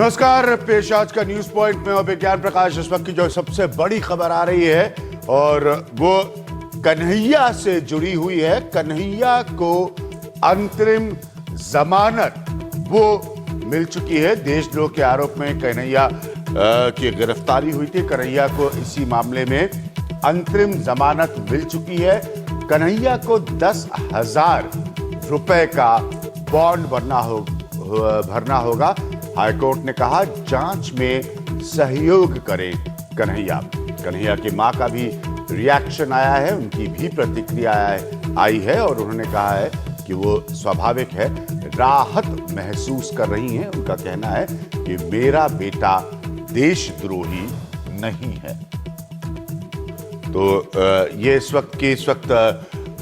नमस्कार, पेश आज का न्यूज पॉइंट में और विज्ञान प्रकाश। इस वक्त की जो सबसे बड़ी खबर आ रही है और वो कन्हैया से जुड़ी हुई है। कन्हैया को अंतरिम जमानत वो मिल चुकी है। देशद्रोह के आरोप में कन्हैया की गिरफ्तारी हुई थी। कन्हैया को इसी मामले में अंतरिम जमानत मिल चुकी है। कन्हैया को 10,000 रुपए का बॉन्ड भरना होगा। हाईकोर्ट ने कहा जांच में सहयोग करे कन्हैया की मां का भी रिएक्शन आया है, उनकी भी प्रतिक्रिया आई है और उन्होंने कहा है कि वो स्वाभाविक है, राहत महसूस कर रही हैं। उनका कहना है कि मेरा बेटा देशद्रोही नहीं है। तो ये इस वक्त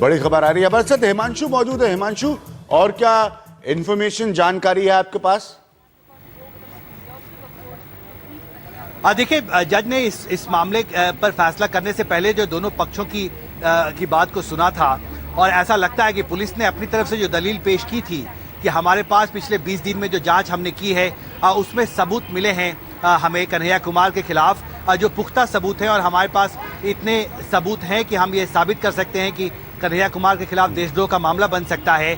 बड़ी खबर आ रही है। हमारे साथ हिमांशु मौजूद है। हिमांशु, और क्या इंफॉर्मेशन जानकारी है आपके पास? देखिए, जज ने इस मामले पर फैसला करने से पहले जो दोनों पक्षों की बात को सुना था और ऐसा लगता है कि पुलिस ने अपनी तरफ से जो दलील पेश की थी कि हमारे पास पिछले 20 दिन में जो जांच हमने की है उसमें सबूत मिले हैं हमें कन्हैया कुमार के खिलाफ, जो पुख्ता सबूत हैं और हमारे पास इतने सबूत हैं कि हम ये साबित कर सकते हैं कि कन्हैया कुमार के खिलाफ देशद्रोह का मामला बन सकता है,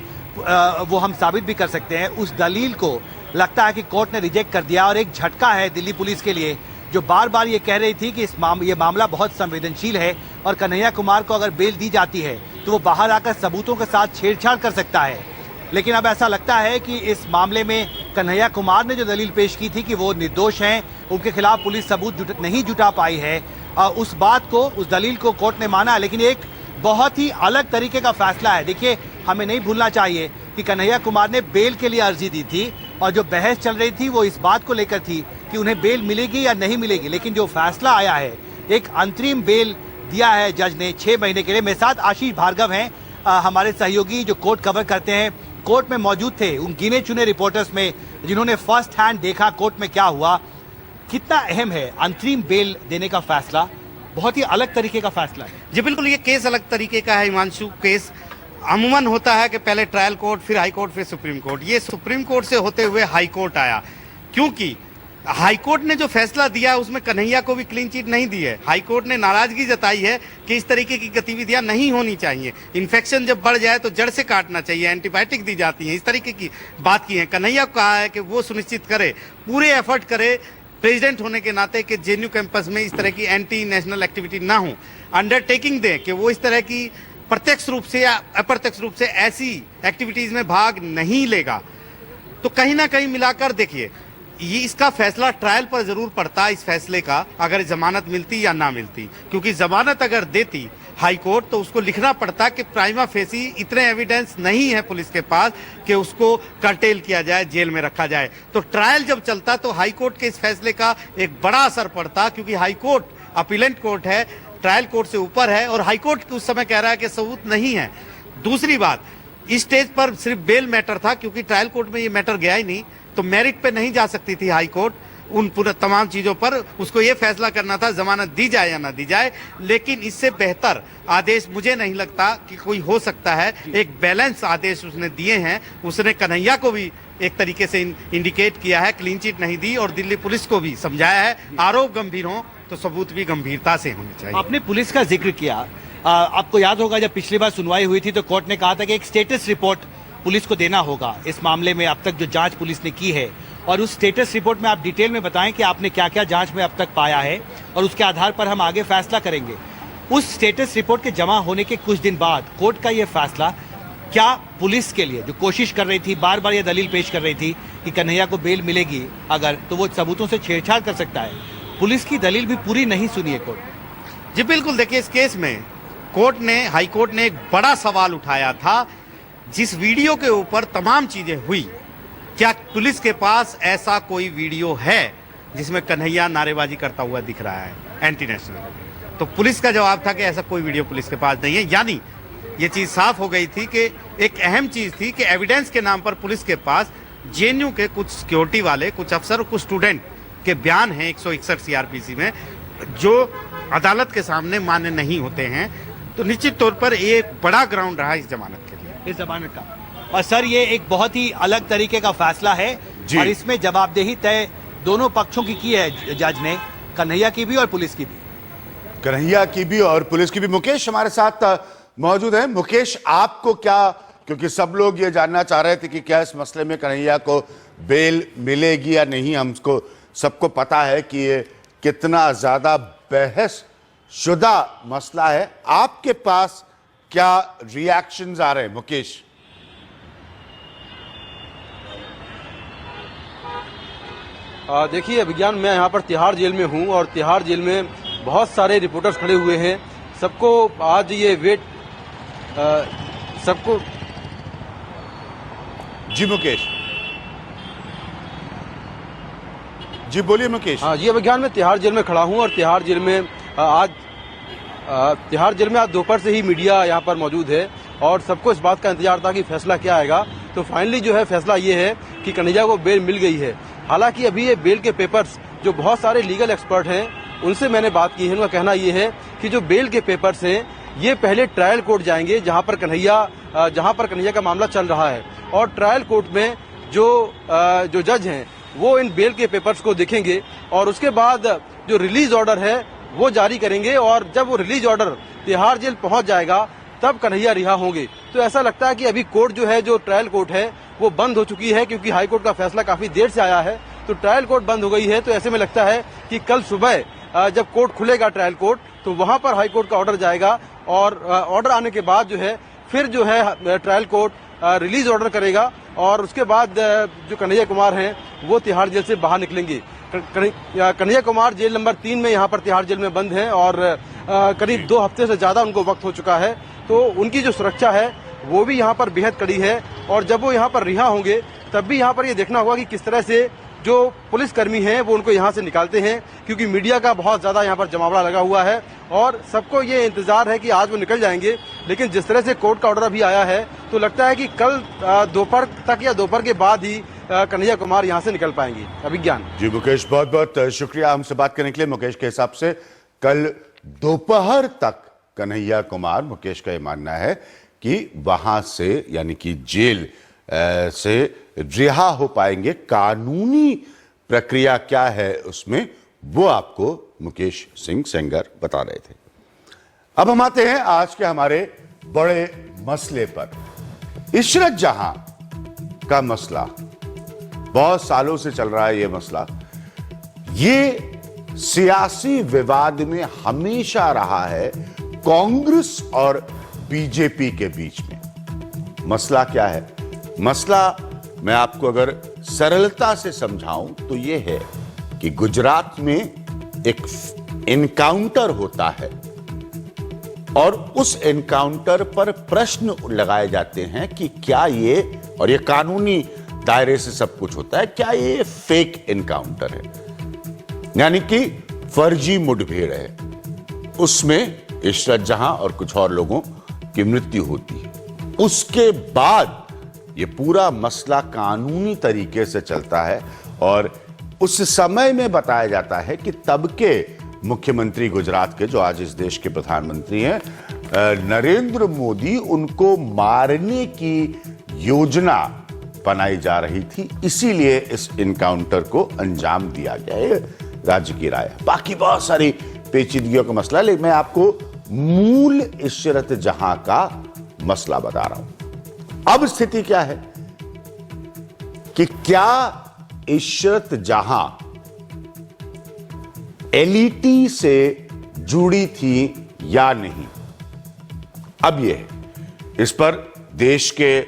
वो हम साबित भी कर सकते हैं। उस दलील को लगता है कि कोर्ट ने रिजेक्ट कर दिया और एक झटका है दिल्ली पुलिस के लिए, जो बार बार ये कह रही थी कि ये मामला बहुत संवेदनशील है और कन्हैया कुमार को अगर बेल दी जाती है तो वो बाहर आकर सबूतों के साथ छेड़छाड़ कर सकता है। लेकिन अब ऐसा लगता है कि इस मामले में कन्हैया कुमार ने जो दलील पेश की थी कि वो निर्दोष हैं, उनके खिलाफ पुलिस सबूत नहीं जुटा पाई है, उस दलील को कोर्ट ने माना। लेकिन एक बहुत ही अलग तरीके का फैसला है। देखिए, हमें नहीं भूलना चाहिए कि कन्हैया कुमार ने बेल के लिए अर्जी दी थी और जो बहस चल रही थी वो इस बात को लेकर थी कि उन्हें बेल मिलेगी या नहीं मिलेगी। लेकिन जो फैसला आया है, एक अंतरिम बेल दिया है जज ने 6 महीने के लिए। मेरे साथ आशीष भार्गव हैं, हमारे सहयोगी जो कोर्ट कवर करते हैं, कोर्ट में मौजूद थे उन गिने चुने रिपोर्टर्स में जिन्होंने फर्स्ट हैंड देखा कोर्ट में क्या हुआ। कितना अहम है अंतरिम बेल देने का फैसला? बहुत ही अलग तरीके का फैसला है। जी बिल्कुल, ये केस अलग तरीके का है हिमांशु। केस अमूमन होता है कि पहले ट्रायल कोर्ट, फिर हाई कोर्ट, फिर सुप्रीम कोर्ट। ये सुप्रीम कोर्ट से होते हुए हाई कोर्ट आया, क्योंकि हाई कोर्ट ने जो फैसला दिया है उसमें कन्हैया को भी क्लीन चिट नहीं दी है। हाई कोर्ट ने नाराजगी जताई है कि इस तरीके की गतिविधियां नहीं होनी चाहिए। इन्फेक्शन जब बढ़ जाए तो जड़ से काटना चाहिए, एंटीबायोटिक दी जाती है, इस तरीके की बात की है। कन्हैया को कहा है कि वो सुनिश्चित करे, पूरे एफर्ट करे प्रेसिडेंट होने के नाते कि जेएनयू कैंपस में इस तरह की एंटी नेशनल एक्टिविटी ना हो। अंडरटेकिंग दे कि वो इस तरह की प्रत्यक्ष रूप से या अप्रत्यक्ष रूप से ऐसी एक्टिविटीज में भाग नहीं लेगा। तो कहीं ना कहीं मिलाकर देखिए, ये इसका फैसला ट्रायल पर जरूर पड़ता, इस फैसले का, अगर जमानत मिलती या ना मिलती। क्योंकि जमानत अगर देती हाई कोर्ट तो उसको लिखना पड़ता कि प्राइमा फेसी इतने एविडेंस नहीं है पुलिस के पास कि उसको कर्टेल किया जाए, जेल में रखा जाए। तो ट्रायल जब चलता तो हाई कोर्ट के इस फैसले का एक बड़ा असर पड़ता, क्योंकि हाई कोर्ट अपीलेंट कोर्ट है, ट्रायल कोर्ट से ऊपर है और हाई कोर्ट उस समय कह रहा है कि सबूत नहीं है। दूसरी बात, इस स्टेज पर सिर्फ बेल मैटर था, क्योंकि ट्रायल कोर्ट में ये मैटर गया ही नहीं, तो मेरिट पे नहीं जा सकती थी हाई कोर्ट उन पूरे तमाम चीजों पर। उसको ये फैसला करना था जमानत दी जाए या ना दी जाए। लेकिन इससे बेहतर आदेश मुझे नहीं लगता कि कोई हो सकता है। एक बैलेंस आदेश उसने दिए हैं। उसने कन्हैया को भी एक तरीके से इंडिकेट किया है, क्लीन चिट नहीं दी, और दिल्ली पुलिस को भी समझाया है आरोप गंभीर हो तो सबूत भी गंभीरता से होने चाहिए। आपने पुलिस का जिक्र किया, आपको याद होगा जब पिछली बार सुनवाई हुई थी तो कोर्ट ने कहा था कि एक स्टेटस रिपोर्ट पुलिस को देना होगा इस मामले में, अब तक जो जांच पुलिस ने की है। और उस स्टेटस रिपोर्ट में आप डिटेल में बताएं कि आपने क्या क्या जांच में अब तक पाया है और उसके आधार पर हम आगे फैसला करेंगे। उस स्टेटस रिपोर्ट के जमा होने के कुछ दिन बाद कोर्ट का यह फैसला क्या पुलिस के लिए, जो कोशिश कर रही थी, बार बार यह दलील पेश कर रही थी कि कन्हैया को बेल मिलेगी अगर, तो वो सबूतों से छेड़छाड़ कर सकता है, पुलिस की दलील भी पूरी नहीं सुनी है कोर्ट? जी बिल्कुल, देखिए इस केस में हाई कोर्ट ने एक बड़ा सवाल उठाया था। जिस वीडियो के ऊपर तमाम चीजें हुई, क्या पुलिस के पास ऐसा कोई वीडियो है जिसमें कन्हैया नारेबाजी करता हुआ दिख रहा है एंटी नेशनल? तो पुलिस का जवाब था कि ऐसा कोई वीडियो पुलिस के पास नहीं है। यानी ये चीज साफ हो गई थी कि एक अहम चीज थी कि एविडेंस के नाम पर पुलिस के पास जेएनयू के कुछ सिक्योरिटी वाले, कुछ अफसर, कुछ स्टूडेंट के बयान हैं 161 सीआरपीसी में, जो अदालत के सामने मान्य नहीं होते हैं। तो निश्चित तौर पर एक बड़ा ग्राउंड रहा इस जमानत के लिए, इस जमानत का। और सर, ये एक बहुत ही अलग तरीके का फैसला है और इसमें जवाबदेही तय दोनों पक्षों की है जज ने, कन्हैया की भी और पुलिस की भी। कन्हैया की भी और पुलिस की भी। मुकेश हमारे साथ मौजूद है। मुकेश, आपको क्या, क्योंकि सब लोग ये जानना चाह रहे थे कि क्या इस मसले में कन्हैया को बेल मिलेगी या नहीं। हमको सबको पता है कि ये कितना ज्यादा बहस शुदा मसला है। आपके पास क्या रिएक्शंस आ रहे हैं मुकेश? देखिए विज्ञान, मैं यहाँ पर तिहाड़ जेल में हूँ और तिहाड़ जेल में बहुत सारे रिपोर्टर्स खड़े हुए हैं। सबको आज ये वेट सबको। जी मुकेश, जी बोलिए मुकेश। हाँ जी विज्ञान, मैं तिहाड़ जेल में खड़ा हूँ और तिहाड़ जेल में आज दोपहर से ही मीडिया यहाँ पर मौजूद है और सबको इस बात का इंतजार था कि फैसला क्या आएगा। तो फाइनली जो है फैसला ये है कि कन्हैया को बेल मिल गई है। हालांकि अभी ये बेल के पेपर्स, जो बहुत सारे लीगल एक्सपर्ट हैं उनसे मैंने बात की है, उनका कहना ये है कि जो बेल के पेपर्स हैं ये पहले ट्रायल कोर्ट जाएंगे जहां पर कन्हैया का मामला चल रहा है, और ट्रायल कोर्ट में जो जज हैं वो इन बेल के पेपर्स को देखेंगे और उसके बाद जो रिलीज ऑर्डर है वो जारी करेंगे, और जब वो रिलीज ऑर्डर तिहाड़ जेल पहुंच जाएगा तब कन्हैया रिहा होंगे। तो ऐसा लगता है कि अभी कोर्ट जो है, जो ट्रायल कोर्ट है वो बंद हो चुकी है, क्योंकि हाई कोर्ट का फैसला काफी देर से आया है, तो ट्रायल कोर्ट बंद हो गई है। तो ऐसे में लगता है कि कल सुबह जब कोर्ट खुलेगा ट्रायल कोर्ट, तो वहां पर हाई कोर्ट का ऑर्डर जाएगा और ऑर्डर आने के बाद जो है फिर जो है ट्रायल कोर्ट रिलीज ऑर्डर करेगा और उसके बाद जो कन्हैया कुमार हैं वो तिहाड़ जेल से बाहर निकलेंगे। कन्हैया कुमार जेल नंबर 3 में यहाँ पर तिहाड़ जेल में बंद हैं और करीब 2 हफ्ते से ज्यादा उनको वक्त हो चुका है। तो उनकी जो सुरक्षा है वो भी यहाँ पर बेहद कड़ी है, और जब वो यहाँ पर रिहा होंगे तब भी यहाँ पर ये देखना होगा कि किस तरह से जो पुलिसकर्मी हैं वो उनको यहाँ से निकालते हैं, क्योंकि मीडिया का बहुत ज्यादा यहाँ पर जमावड़ा लगा हुआ है और सबको ये इंतजार है कि आज वो निकल जाएंगे। लेकिन जिस तरह से कोर्ट का ऑर्डर अभी आया है तो लगता है कि कल दोपहर तक या दोपहर के बाद ही कन्हैया कुमार यहाँ से निकल पाएंगे। अभिज्ञान जी मुकेश, बहुत बहुत शुक्रिया हमसे बात करने के लिए। मुकेश के हिसाब से कल दोपहर तक कन्हैया कुमार, मुकेश का ये मानना है कि वहां से यानी कि जेल से रिहा हो पाएंगे। कानूनी प्रक्रिया क्या है उसमें वो आपको मुकेश सिंह सेंगर बता रहे थे। अब हम आते हैं आज के हमारे बड़े मसले पर। इशरत जहां का मसला बहुत सालों से चल रहा है। ये मसला ये सियासी विवाद में हमेशा रहा है कांग्रेस और बीजेपी के बीच में। मसला क्या है? मसला मैं आपको अगर सरलता से समझाऊं तो यह है कि गुजरात में एक एनकाउंटर होता है और उस एनकाउंटर पर प्रश्न लगाए जाते हैं कि क्या ये, और ये कानूनी दायरे से सब कुछ होता है, क्या ये फेक एनकाउंटर है, यानी कि फर्जी मुठभेड़ है। उसमें इशरत जहां और कुछ और लोगों की मृत्यु होती है। उसके बाद ये पूरा मसला कानूनी तरीके से चलता है और उस समय में बताया जाता है कि तब के मुख्यमंत्री गुजरात के, जो आज इस देश के प्रधानमंत्री हैं, नरेंद्र मोदी, उनको मारने की योजना बनाई जा रही थी, इसीलिए इस इनकाउंटर को अंजाम दिया गया। ये राज्य की राय है। बाकी बहुत सारी पेचीदगियों का मसला, लेकिन मैं आपको मूल इशरत जहां का मसला बता रहा हूं। अब स्थिति क्या है कि क्या इशरत जहां एलईटी से जुड़ी थी या नहीं? अब यह इस पर देश के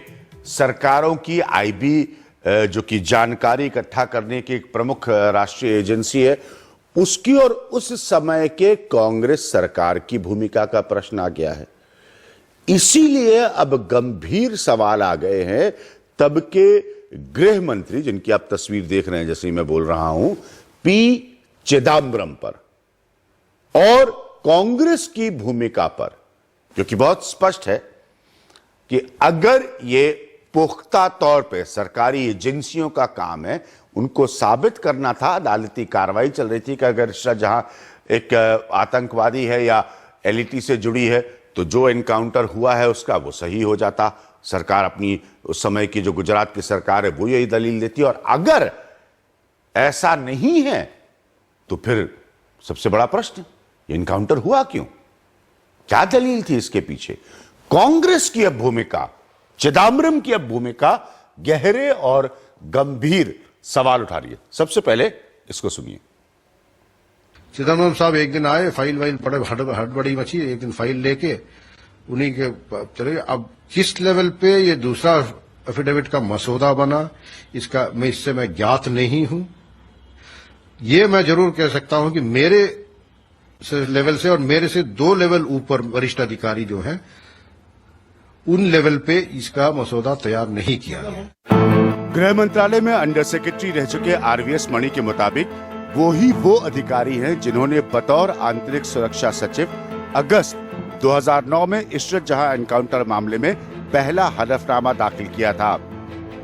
सरकारों की आईबी, जो कि जानकारी इकट्ठा करने की एक प्रमुख राष्ट्रीय एजेंसी है, उसकी और उस समय के कांग्रेस सरकार की भूमिका का प्रश्न आ गया है। इसीलिए अब गंभीर सवाल आ गए हैं तब के गृह मंत्री, जिनकी आप तस्वीर देख रहे हैं जैसे मैं बोल रहा हूं, पी चिदम्बरम पर, और कांग्रेस की भूमिका पर, क्योंकि बहुत स्पष्ट है कि अगर ये पुख्ता तौर पे सरकारी एजेंसियों का काम है, उनको साबित करना था, अदालती कार्रवाई चल रही थी कि अगर इशरत जहां एक आतंकवादी है या एलईटी से जुड़ी है तो जो एनकाउंटर हुआ है उसका वो सही हो जाता। सरकार अपनी, उस समय की जो गुजरात की सरकार है वो यही दलील देती, और अगर ऐसा नहीं है तो फिर सबसे बड़ा प्रश्न, इनकाउंटर हुआ क्यों? क्या दलील थी इसके पीछे? कांग्रेस की अब भूमिका, चिदंबरम की अब भूमिका गहरे और गंभीर सवाल उठा रही है। सबसे पहले इसको सुनिए। चिदंबरम साहब एक दिन आए, फाइल वाइल पड़े, हड़बड़ी मची, एक दिन फाइल लेके उन्हीं के चले गए। अब किस लेवल पे ये दूसरा एफिडेविट का मसौदा बना, इसका मैं ज्ञात नहीं हूं। ये मैं जरूर कह सकता हूं कि मेरे लेवल से और मेरे से 2 लेवल ऊपर वरिष्ठ अधिकारी जो हैं, उन लेवल पे इसका मसौदा तैयार नहीं किया गया। गृह मंत्रालय में अंडर सेक्रेटरी रह चुके आरवीएस मणि के मुताबिक वो अधिकारी हैं जिन्होंने बतौर आंतरिक सुरक्षा सचिव अगस्त 2009 में इशरत जहां एनकाउंटर मामले में पहला हलफनामा दाखिल किया था,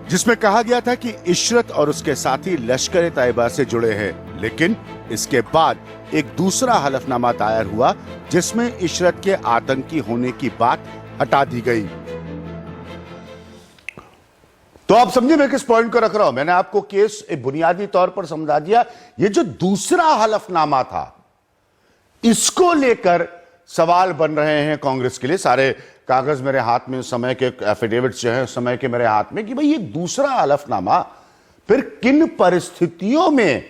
जिसमें कहा गया था कि इशरत और उसके साथी लश्कर ए तैयबा से जुड़े हैं। लेकिन इसके बाद एक दूसरा हलफनामा दायर हुआ जिसमें इशरत के आतंकी होने की बात हटा दी गई। तो आप समझे मैं किस पॉइंट को रख रहा हूं। मैंने आपको केस बुनियादी तौर पर समझा दिया। ये जो दूसरा हलफनामा था, इसको लेकर सवाल बन रहे हैं कांग्रेस के लिए। सारे कागज मेरे हाथ में, समय के एफिडेविट्स जो है समय के मेरे हाथ में, कि भाई ये दूसरा हलफनामा फिर किन परिस्थितियों में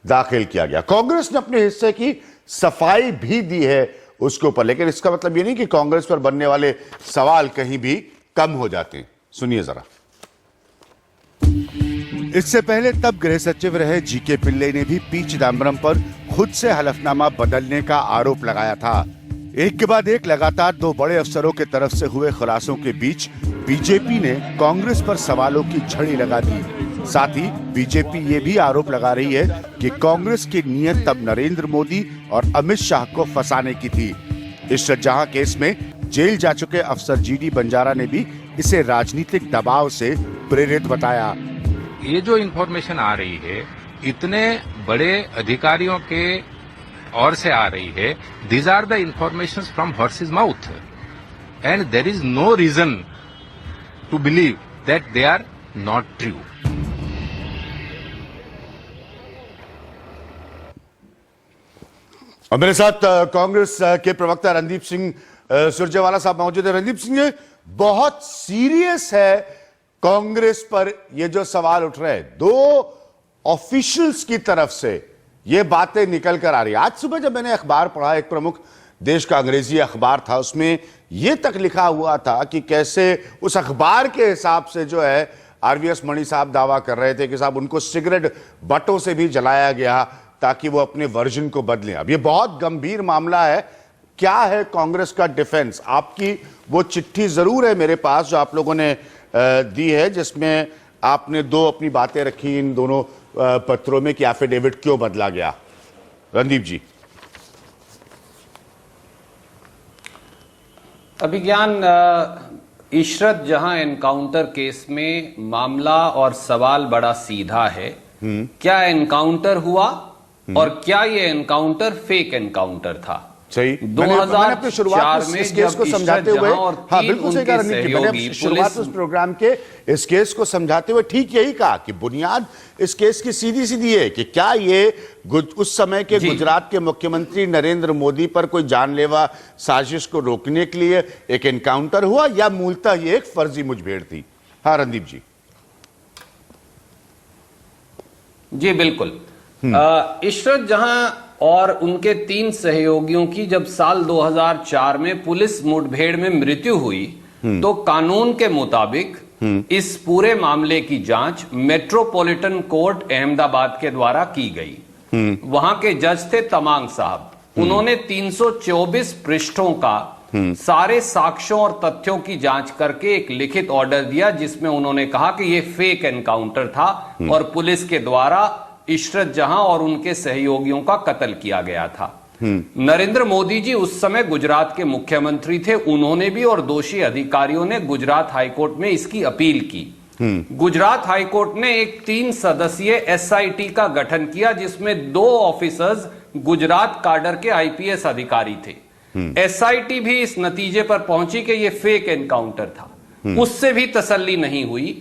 दाखिल किया गया। कांग्रेस ने अपने हिस्से की सफाई भी दी है उसके ऊपर, लेकिन इसका मतलब ये नहीं कि कांग्रेस पर बनने वाले सवाल कहीं भी कम हो जाते हैं। सुनिए जरा। इससे पहले तब गृह सचिव रहे जीके पिल्ले ने भी पी चिदंबरम पर खुद से हलफनामा बदलने का आरोप लगाया था। एक के बाद एक लगातार 2 बड़े अफसरों के तरफ से हुए खुलासों के बीच बीजेपी ने कांग्रेस पर सवालों की झड़ी लगा दी। साथ ही बीजेपी ये भी आरोप लगा रही है कि कांग्रेस की नीयत तब नरेंद्र मोदी और अमित शाह को फंसाने की थी। इशरत जहां केस में जेल जा चुके अफसर जीडी बंजारा ने भी इसे राजनीतिक दबाव से प्रेरित बताया। ये जो इंफॉर्मेशन आ रही है इतने बड़े अधिकारियों के ओर से आ रही है, these are the information from horses mouth and there is no reason to believe that they are not true. और मेरे साथ कांग्रेस के प्रवक्ता रणदीप सिंह सुरजेवाला साहब मौजूद है। रणदीप सिंह, ये बहुत सीरियस है कांग्रेस पर ये जो सवाल उठ रहे हैं, 2 ऑफिशियल्स की तरफ से ये बातें निकल कर आ रही है। आज सुबह जब मैंने अखबार पढ़ा, एक प्रमुख देश का अंग्रेजी अखबार था, उसमें यह तक लिखा हुआ था कि कैसे उस अखबार के हिसाब से जो है आरवीएस मणि साहब दावा कर रहे थे कि साहब उनको सिगरेट बटों से भी जलाया गया ताकि वो अपने वर्जन को बदलें। अब ये बहुत गंभीर मामला है। क्या है कांग्रेस का डिफेंस? आपकी वो चिट्ठी जरूर है मेरे पास जो आप लोगों ने दी है, जिसमें आपने 2 अपनी बातें रखी इन दोनों पत्रों में कि एफिडेविट क्यों बदला गया। रणदीप जी। अभिज्ञान, इशरत जहां एनकाउंटर केस में मामला और सवाल बड़ा सीधा है। क्या एनकाउंटर हुआ और क्या ये एनकाउंटर फेक एनकाउंटर था? सही। मैंने अपनी शुरुआत में इस केस को समझाते हुए, हाँ बिल्कुल सही कहा रणदीप जी, मैंने शुरुआत उस प्रोग्राम के इस केस को समझाते हुए ठीक यही कहा कि बुनियाद इस केस की सीधी सीधी है कि क्या ये उस समय के गुजरात के मुख्यमंत्री नरेंद्र मोदी पर कोई जानलेवा साजिश को रोकने के लिए एक एनकाउंटर हुआ या मूलतः ये एक फर्जी मुठभेड़ थी? हाँ रणदीप जी। जी बिल्कुल। इशरत जहां और उनके 3 सहयोगियों की जब साल 2004 में पुलिस मुठभेड़ में मृत्यु हुई, तो कानून के मुताबिक इस पूरे मामले की जांच मेट्रोपॉलिटन कोर्ट अहमदाबाद के द्वारा की गई। वहां के जज थे तमांग साहब। उन्होंने 324 पृष्ठों का सारे साक्ष्यों और तथ्यों की जांच करके एक लिखित ऑर्डर दिया, जिसमें उन्होंने कहा कि यह फेक एनकाउंटर था और पुलिस के द्वारा इशरत जहां और उनके सहयोगियों का कत्ल किया गया था। नरेंद्र मोदी जी उस समय गुजरात के मुख्यमंत्री थे। उन्होंने भी और दोषी अधिकारियों ने गुजरात हाईकोर्ट में इसकी अपील की। गुजरात हाईकोर्ट ने एक 3 सदस्यीय एसआईटी का गठन किया, जिसमें 2 ऑफिसर्स गुजरात काडर के आईपीएस अधिकारी थे। एसआईटी भी इस नतीजे पर पहुंची कि यह फेक एनकाउंटर था। उससे भी तसल्ली नहीं हुई,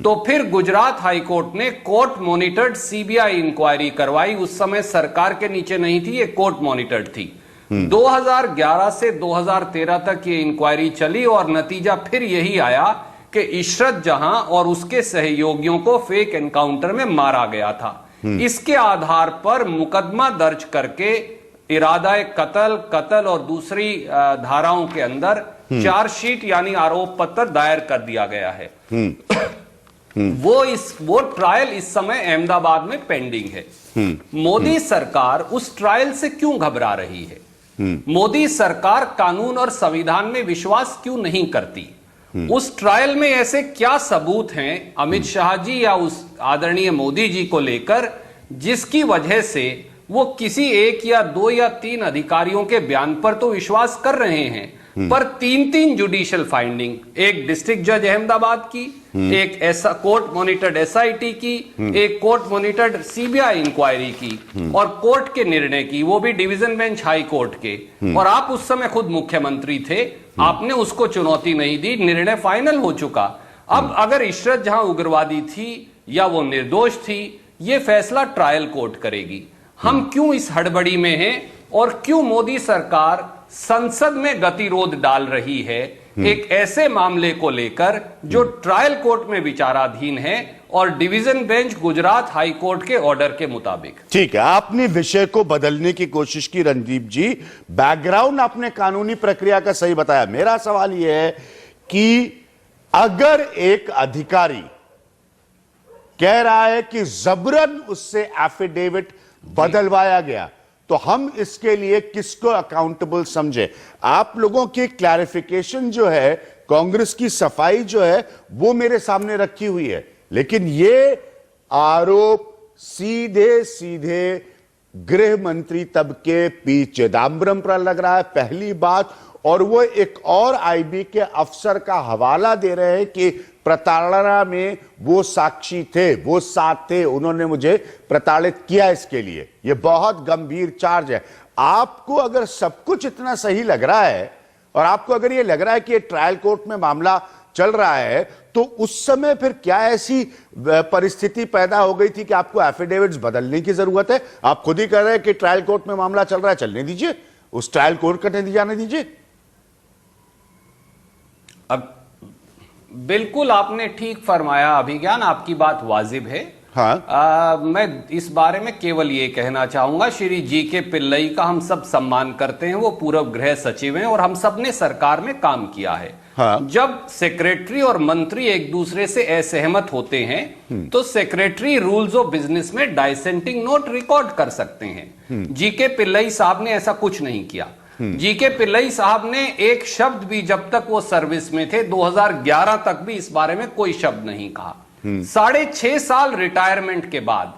तो फिर गुजरात हाईकोर्ट ने कोर्ट मॉनिटर्ड सीबीआई इंक्वायरी करवाई। उस समय सरकार के नीचे नहीं थी, ये कोर्ट मॉनिटर्ड थी। 2011 से 2013 तक ये इंक्वायरी चली और नतीजा फिर यही आया कि इशरत जहां और उसके सहयोगियों को फेक एनकाउंटर में मारा गया था। इसके आधार पर मुकदमा दर्ज करके इरादा कत्ल और दूसरी धाराओं के अंदर चार्जशीट यानी आरोप पत्र दायर कर दिया गया है। वो ट्रायल इस समय अहमदाबाद में पेंडिंग है। मोदी सरकार उस ट्रायल से क्यों घबरा रही है? मोदी सरकार कानून और संविधान में विश्वास क्यों नहीं करती? उस ट्रायल में ऐसे क्या सबूत हैं अमित शाह जी या उस आदरणीय मोदी जी को लेकर जिसकी वजह से वो किसी एक या दो या तीन अधिकारियों के बयान पर तो विश्वास कर रहे हैं, पर तीन जुडिशियल फाइंडिंग, एक डिस्ट्रिक्ट जज अहमदाबाद की, एक ऐसा कोर्ट मॉनिटर्ड एसआईटी की, एक कोर्ट मॉनिटर्ड सीबीआई इंक्वायरी की और कोर्ट के निर्णय की, वो भी डिवीजन बेंच हाई कोर्ट के। और आप उस समय खुद मुख्यमंत्री थे, आपने उसको चुनौती नहीं दी, निर्णय फाइनल हो चुका। अब अगर इशरत जहां उग्रवादी थी या वो निर्दोष थी, ये फैसला ट्रायल कोर्ट करेगी। हम क्यों इस हड़बड़ी में हैं और क्यों मोदी सरकार संसद में गतिरोध डाल रही है एक ऐसे मामले को लेकर जो ट्रायल कोर्ट में विचाराधीन है और division bench Gujarat high court के ऑर्डर के मुताबिक? ठीक है, आपने विषय को बदलने की कोशिश की रणदीप जी, बैकग्राउंड आपने कानूनी प्रक्रिया का सही बताया। मेरा सवाल यह है कि अगर एक अधिकारी कह रहा है कि जबरन उससे एफिडेविट बदलवाया गया, तो हम इसके लिए किसको अकाउंटेबल समझे? आप लोगों की क्लैरिफिकेशन जो है, कांग्रेस की सफाई जो है, वो मेरे सामने रखी हुई है, लेकिन ये आरोप सीधे सीधे गृह मंत्री तबके पी चिदम्बरम पर लग रहा है, पहली बात। और वो एक और आईबी के अफसर का हवाला दे रहे हैं कि प्रताड़ना में वो साक्षी थे, वो साथ थे, उन्होंने मुझे प्रताड़ित किया। इसके लिए ये बहुत गंभीर चार्ज है। आपको अगर सब कुछ इतना सही लग रहा है और आपको अगर ये लग रहा है कि ये ट्रायल कोर्ट में मामला चल रहा है, तो उस समय फिर क्या ऐसी परिस्थिति पैदा हो गई थी कि आपको एफिडेविट्स बदलने की जरूरत है? आप खुद ही कह रहे हैं कि ट्रायल कोर्ट में मामला चल रहा है, चलने दीजिए, उस ट्रायल कोर्ट का नतीजा जाने दीजिए। अब बिल्कुल आपने ठीक फरमाया अभिज्ञान, आपकी बात वाजिब है। हाँ। मैं इस बारे में केवल ये कहना चाहूंगा, श्री जी.के. पिल्लई का हम सब सम्मान करते हैं, वो पूर्व गृह सचिव हैं और हम सब ने सरकार में काम किया है। हाँ। जब सेक्रेटरी और मंत्री एक दूसरे से असहमत होते हैं तो सेक्रेटरी रूल्स ऑफ बिजनेस में डाइसेंटिंग नोट रिकॉर्ड कर सकते हैं। जी.के. पिल्लई साहब ने ऐसा कुछ नहीं किया। जी.के. पिल्लई साहब ने एक शब्द भी, जब तक वो सर्विस में थे 2011 तक भी, इस बारे में कोई शब्द नहीं कहा। 6.5 साल रिटायरमेंट के बाद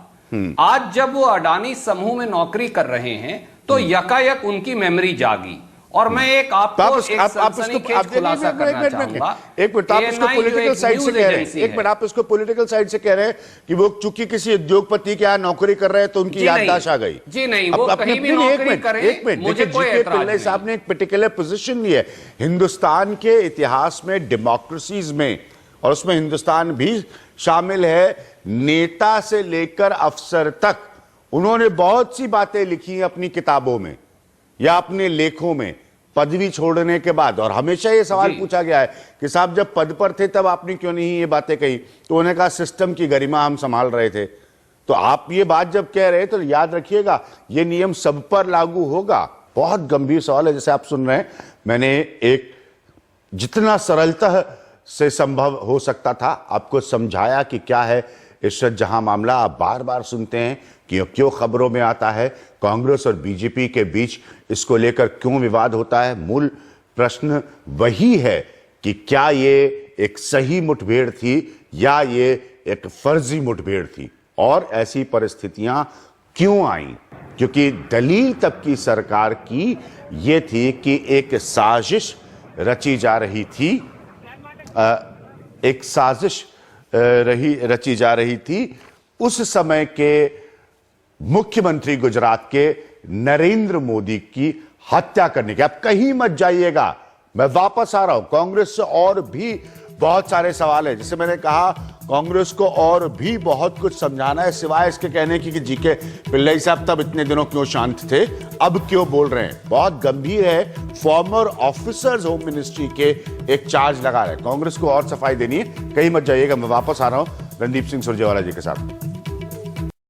आज जब वो अडानी समूह में नौकरी कर रहे हैं तो यकायक उनकी मेमोरी जागी। और मैं एक आपको एक सनसनीखेज खुलासा करना चाहूंगा। एक मिनट, आप इसको पॉलिटिकल साइड से कह रहे हैं, एक मिनट, आप इसको पॉलिटिकल साइड से कह रहे हैं कि वो चूंकि किसी उद्योगपति के यहाँ नौकरी कर रहे हैं तो उनकी याददाश्त आ गई। जी नहीं, वो कहीं भी नौकरी करें, मुझे कोई एतराज नहीं। पिल्लई साहब ने एक पर्टिकुलर पोजीशन ली है हिंदुस्तान के इतिहास में, डेमोक्रेसीज में, और उसमें हिंदुस्तान भी शामिल है, नेता से लेकर अफसर तक उन्होंने बहुत सी बातें लिखी अपनी किताबों में या अपने लेखों में पदवी छोड़ने के बाद। और हमेशा ये सवाल पूछा गया है कि साहब जब पद पर थे तब आपने क्यों नहीं ये बातें कही? तो उन्होंने कहा सिस्टम की गरिमा हम संभाल रहे थे। तो आप ये बात जब कह रहे हैं तो याद रखिएगा ये नियम सब पर लागू होगा। बहुत गंभीर सवाल है, जैसे आप सुन रहे हैं। मैंने एक जितना सरलता से संभव हो सकता था आपको समझाया कि क्या है इशरत जहां मामला। आप बार बार सुनते हैं कि क्यों खबरों में आता है, कांग्रेस और बीजेपी के बीच इसको लेकर क्यों विवाद होता है। मूल प्रश्न वही है कि क्या ये एक सही मुठभेड़ थी या ये एक फर्जी मुठभेड़ थी, और ऐसी परिस्थितियां क्यों आई? क्योंकि दलील तब की सरकार की ये थी कि एक साजिश रची जा रही थी, एक साजिश रची जा रही थी उस समय के मुख्यमंत्री गुजरात के नरेंद्र मोदी की हत्या करने की। आप कहीं मत जाइएगा, मैं वापस आ रहा हूं। कांग्रेस से और भी बहुत सारे सवाल है। जैसे मैंने कहा, कांग्रेस को और भी बहुत कुछ समझाना है, सिवाय इसके कहने की कि जीके पिल्लई साहब तब इतने दिनों क्यों शांत थे, अब क्यों बोल रहे हैं। बहुत गंभीर है। फॉर्मर ऑफिसर्स होम मिनिस्ट्री के एक चार्ज लगा रहे हैं। कांग्रेस को और सफाई देनी है। कहीं मत जाइएगा, मैं वापस आ रहा हूं रणदीप सिंह सुरजेवाला जी के साथ।